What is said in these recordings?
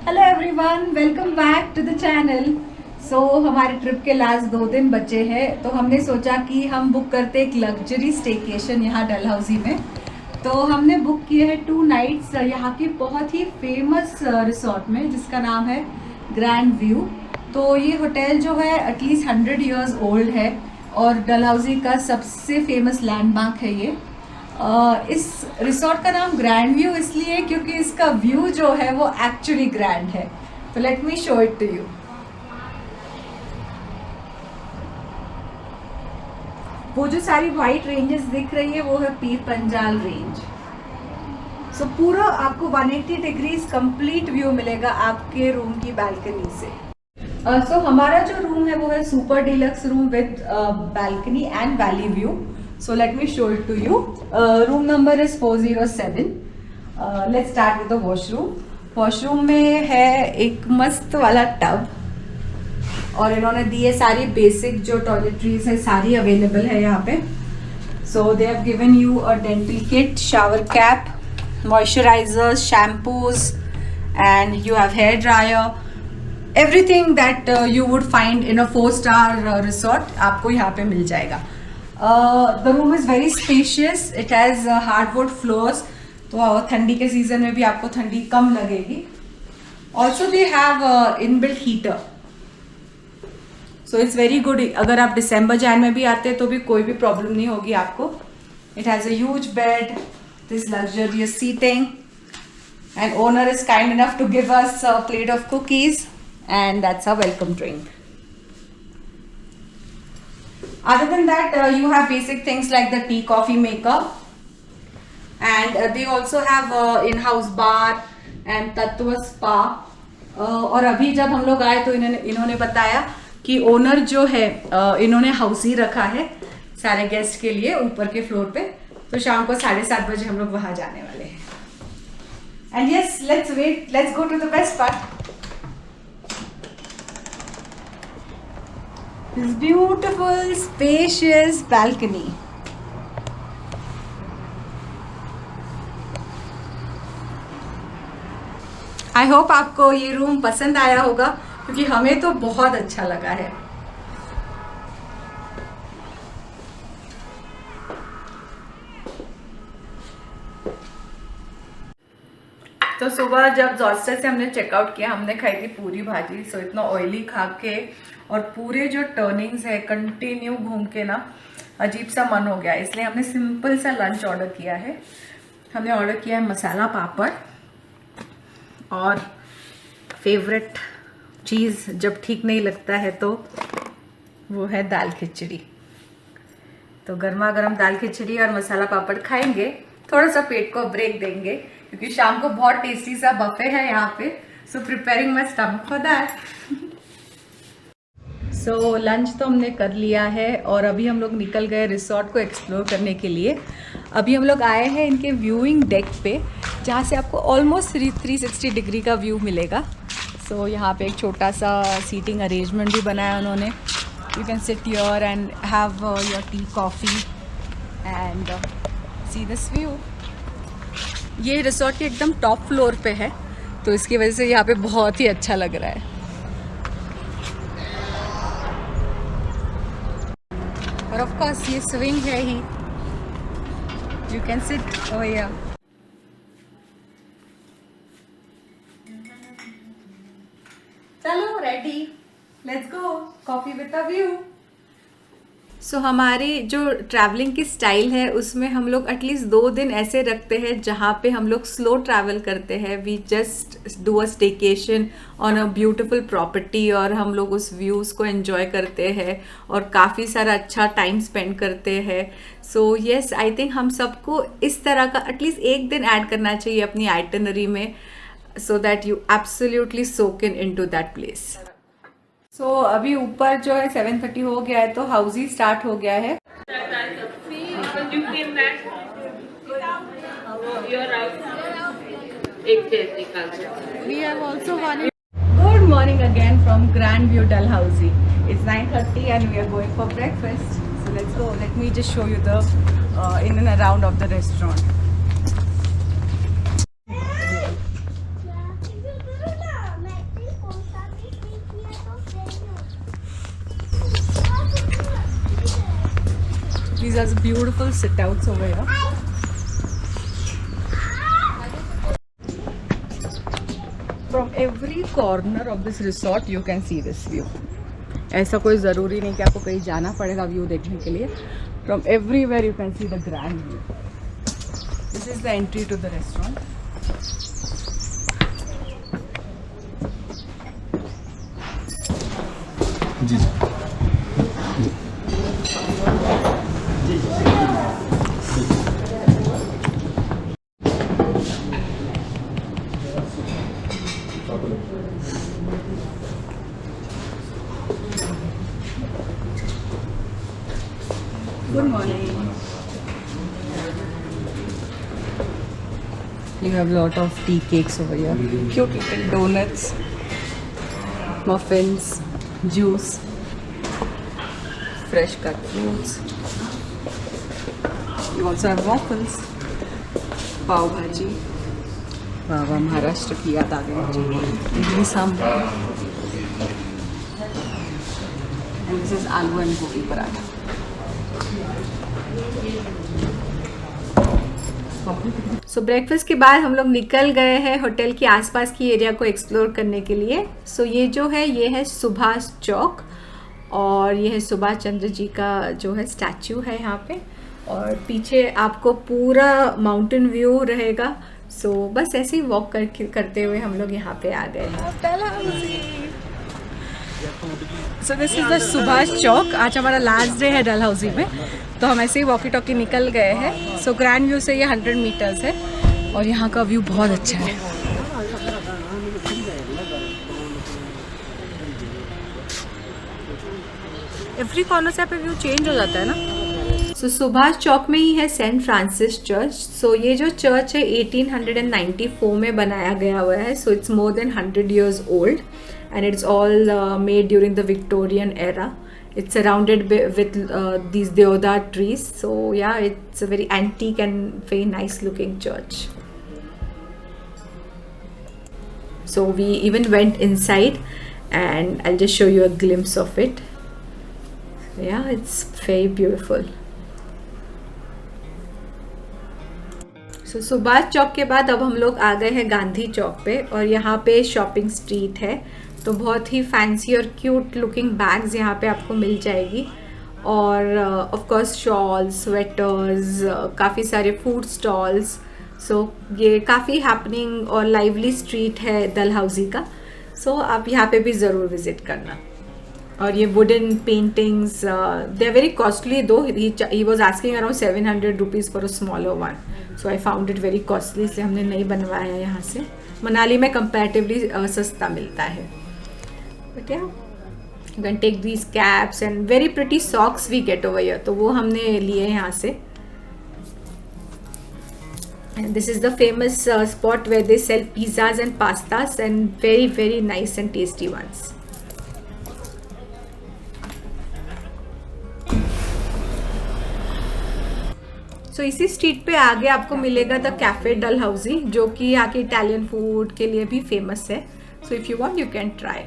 Hello everyone, welcome back to the channel. So हमारे trip के last 2 दिन बचे हैं, तो हमने सोचा कि हम बुक करते एक लग्जरी स्टेकेशन यहाँ डलहौजी में। तो हमने बुक किए हैं 2 नाइट्स यहाँ के बहुत ही फेमस रिसोर्ट में, जिसका नाम है ग्रैंड व्यू। तो ये होटल जो है एटलीस्ट 100 ईयर्स ओल्ड है और डलहौजी का सबसे फेमस लैंडमार्क है ये। इस रिसोर्ट का नाम ग्रैंड व्यू इसलिए क्योंकि इसका व्यू जो है वो एक्चुअली ग्रैंड है। तो let me show it to you. वो जो सारी वाइट रेंजेस दिख रही है वो है पीर पंजाल रेंज। सो पूरा आपको 180 डिग्रीज कंप्लीट व्यू मिलेगा आपके रूम की बालकनी से। सो हमारा जो रूम है वो है super deluxe room with balcony and valley view. So let me show it to you. Room number is 407. Let's start with the washroom. Washroom में है एक मस्त वाला टब और इन्होंने दिए सारी बेसिक जो टॉयलेटरीज है सारी अवेलेबल है यहाँ पे। So they have given you a dental kit, shower cap, moisturizers, shampoos, and you have hair dryer. Everything that you would find in a 4-star resort आपको यहाँ पे मिल जाएगा। The room is very spacious. It has hardwood floors, तो ठंडी के season में भी आपको ठंडी कम लगेगी। Also they have inbuilt heater, so it's very good। अगर आप दिसंबर जैन में भी आते हैं तो भी कोई भी प्रॉब्लम नहीं होगी आपको। It has a huge bed, this luxurious seating, and owner is kind enough to give us a plate of cookies, and that's a welcome drink. Other than that, you have basic things like the tea coffee maker, and they also have in-house bar and Tattva spa। और अभी जब हम लोग आए तो इन्होंने बताया कि ओनर जो है इन्होंने हाउस ही रखा है सारे गेस्ट के लिए ऊपर के फ्लोर पे। तो शाम को 7:30 बजे हम लोग वहां जाने वाले हैं। And yes, let's go to the best part. This beautiful spacious balcony। I hope आपको ये रूम पसंद आया होगा क्योंकि हमें तो बहुत अच्छा लगा है। तो सुबह जब जॉर्जटन से हमने चेकआउट किया हमने खाई थी पूरी भाजी। सो इतना ऑयली खा के और पूरे जो टर्निंग्स है कंटिन्यू घूम के ना अजीब सा मन हो गया, इसलिए हमने सिंपल सा लंच ऑर्डर किया है। हमने ऑर्डर किया है मसाला पापड़ और फेवरेट चीज़ जब ठीक नहीं लगता है तो वो है दाल खिचड़ी। तो गर्मा गर्म दाल खिचड़ी और मसाला पापड़ खाएंगे, थोड़ा सा पेट को ब्रेक देंगे क्योंकि शाम को बहुत टेस्टी सा बफे है यहाँ पे। So preparing my stomach for that. So lunch तो हमने कर लिया है और अभी हम लोग निकल गए रिसोर्ट को एक्सप्लोर करने के लिए। अभी हम लोग आए हैं इनके व्यूइंग डेक पे जहाँ से आपको ऑलमोस्ट 360 डिग्री का व्यू मिलेगा। सो यहाँ पे एक छोटा सा सीटिंग अरेंजमेंट भी बनाया उन्होंने। You can sit here and have your tea coffee and see this view. ये रिसोर्ट के एकदम टॉप फ्लोर पे है तो इसकी वजह से यहाँ पे बहुत ही अच्छा लग रहा है। और ऑफ कोर्स ये स्विंग है ही, you can sit over here. चलो ready, let's go, coffee with a view. So हमारी जो ट्रैवलिंग की स्टाइल है उसमें हम लोग एटलीस्ट 2 दिन ऐसे रखते हैं जहाँ पे हम लोग स्लो ट्रैवल करते हैं। We just do a staycation on a beautiful property और हम लोग उस व्यूज़ को एंजॉय करते हैं और काफ़ी सारा अच्छा टाइम स्पेंड करते हैं। सो येस, आई थिंक हम सबको इस तरह का एटलीस्ट 1 दिन ऐड करना चाहिए अपनी आइटनरी में, so that you absolutely soak in to that place. So अभी ऊपर जो है 7:30 हो गया है तो हाउस ही स्टार्ट हो गया है। We have also one. Good morning again from Grand View Dalhousie. It's 9:30 and we are going for breakfast. So let's go. Let me just show you the in and around of the restaurant. there's beautiful sit outs over here. From every corner of this resort you can see this view. ऐसा कोई ज़रूरी नहीं कि आपको कहीं जाना पड़ेगा view देखने के लिए. From everywhere you can see the grand view. This is the entry to the restaurant. Ji Good morning. You have a lot of tea cakes over here. Cute little donuts, muffins, juice, fresh cut fruits. You also have waffles, pav bhaji. वाह वाह, महाराष्ट्र की याद आ गई मुझे. Idli sambar. And this is आलू and गोभी पराठा. सो breakfast के बाद हम लोग निकल गए हैं होटल के आसपास की एरिया को एक्सप्लोर करने के लिए. सो ये जो है ये है सुभाष चौक और ये है सुभाष चंद्र जी का जो है स्टैचू है यहाँ पे. और पीछे आपको पूरा माउंटेन व्यू रहेगा. सो बस ऐसे ही वॉक करते हुए हम लोग यहाँ पे आ गए हैं. So this is the Subhash Chowk. आज हमारा लास्ट डे है डलहौजी में, तो हम ऐसे ही वॉकी टॉकी निकल गए हैं. सो ग्रैंड व्यू से ये 100 मीटर्स है और यहाँ का व्यू बहुत अच्छा है. एवरी कॉर्नर से यहाँ पे व्यू चेंज हो जाता है ना. सो सुभाष चौक में ही है सेंट फ्रांसिस चर्च. सो ये जो चर्च है 1894 में बनाया गया हुआ है. So it's more than 100 years old and it's all made during the Victorian era. It's surrounded with these deodar trees. So yeah, it's a very antique and very nice looking church. So we even went inside and I'll just show you a glimpse of it. Yeah, it's very beautiful. So Subhash Chowk के बाद अब हम लोग आ गए हैं गांधी चौक पे और यहाँ पे शॉपिंग स्ट्रीट है. तो बहुत ही फैंसी और क्यूट लुकिंग बैग्स यहाँ पे आपको मिल जाएगी. और ऑफ कोर्स शॉल्स, स्वेटर्स, काफ़ी सारे फूड स्टॉल्स. सो ये काफ़ी हैपनिंग और लाइवली स्ट्रीट है डलहौजी का. सो आप यहाँ पे भी ज़रूर विज़िट करना. और ये wooden paintings they are very costly though. He was asking around 700 rupees for a smaller one. So I found it very costly, इसलिए हमने नहीं बनवाया यहाँ से. मनाली में कंपैरेटिवली सस्ता मिलता है. But yeah, you can take these caps and very pretty socks we get over here. तो वो हमने लिए यहाँ से. And this is the famous spot where they sell pizzas and pastas and very very nice and tasty ones. So इसी street पे आगे आपको मिलेगा द कैफे डलहौजी, जो कि यहाँ के इटालियन फूड के लिए भी फेमस है. So if you want you can try.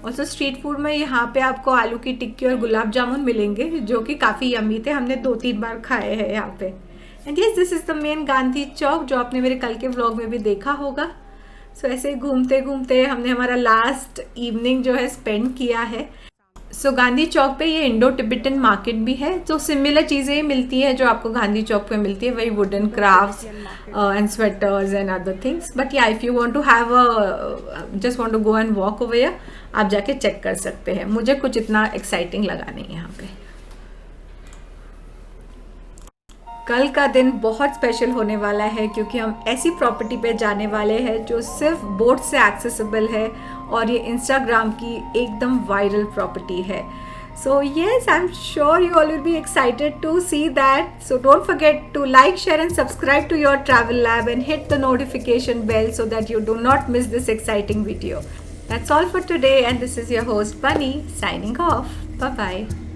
Also street food में यहाँ पे आपको आलू की टिक्की और गुलाब जामुन मिलेंगे जो कि काफ़ी यम्मी थे. हमने 2-3 बार खाए हैं यहाँ पे. And yes, this is the main Gandhi Chowk जो आपने मेरे कल के व्लॉग में भी देखा होगा. सो ऐसे घूमते घूमते हमने हमारा लास्ट इवनिंग जो है स्पेंड किया है. सो गांधी चौक पे ये इंडो टिबेटन मार्केट भी है. तो सिमिलर चीज़ें मिलती है जो आपको गांधी चौक पे मिलती है, वही wooden crafts and sweaters and other things. But या if you want to have just want to go and walk over here, आप जाके चेक कर सकते हैं. मुझे कुछ इतना एक्साइटिंग लगा नहीं यहाँ पे. कल का दिन बहुत स्पेशल होने वाला है क्योंकि हम ऐसी प्रॉपर्टी पे जाने वाले हैं जो सिर्फ बोट से एक्सेसिबल है और ये इंस्टाग्राम की एकदम वायरल प्रॉपर्टी है. So yes, I am sure you all will be excited to see that. So don't forget to like, share and subscribe to your travel lab and hit the notification bell so that you do not miss this exciting video. That's all for today and this is your host Bunny signing off. Bye bye.